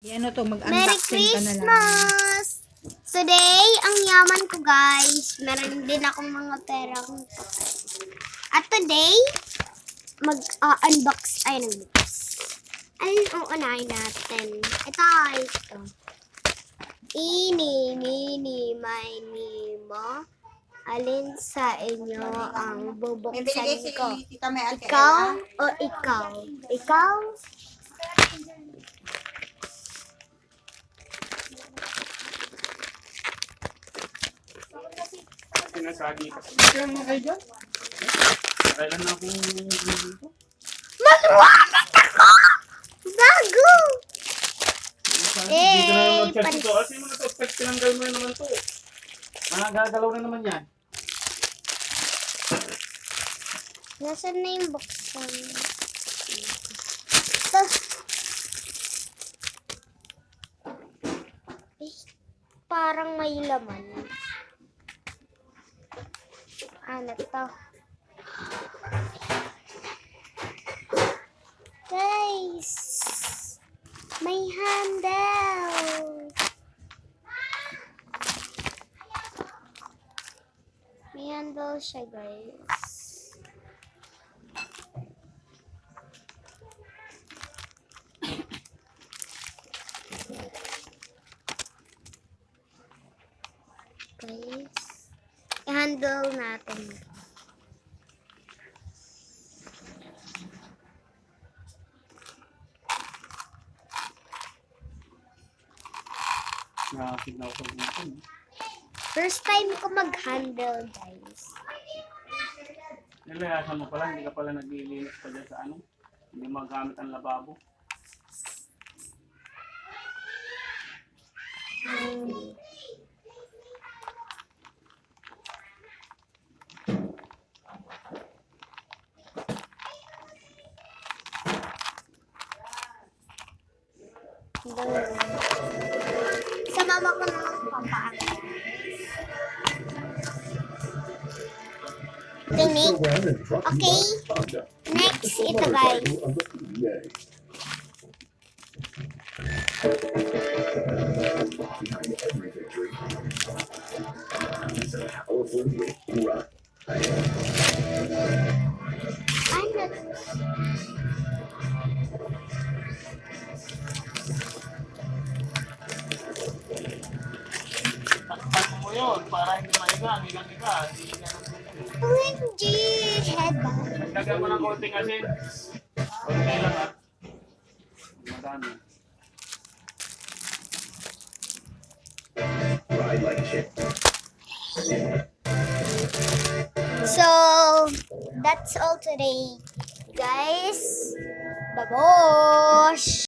Yan to, Merry mag-unboxing ka na lang. Christmas! Today, ang yaman ko guys. Meron din akong mga perang papel. At today, mag-unbox. Ang uunahin natin. Ito. Ini, mini, mini, mo. Alin sa inyo ang bubuksan ko? Ikaw o ikaw? Ikaw? Sinasagi kasi. Kaya mga kayo dyan? Kailan na akong dito? Mag-wallet ako! Bago! Dito na yung mag-charge ito. Kasi mo na ito, tinanggal mo naman ito. Gagalaw na naman yan. Nasaan na yung buksan? Ito. Parang may laman. Ano to? Guys! May handle! May handle siya, guys. Guys, i-handle natin. Nakakignaw ko dito. First time ko mag-handle, guys. Nilayasan mo pala, hindi ka pala naglilinis pa dyan sa ano. Hindi magamit ang lababo. Sa mama ko naman papaano. Tinig. Okay. Next, ito guys. Takpan mo yun para hindi maiga, hindi lang iga. OMG! Headband. Lagyan mo ng konting asin. Konti lang ha. Madami. So, that's all today, guys. Babosh!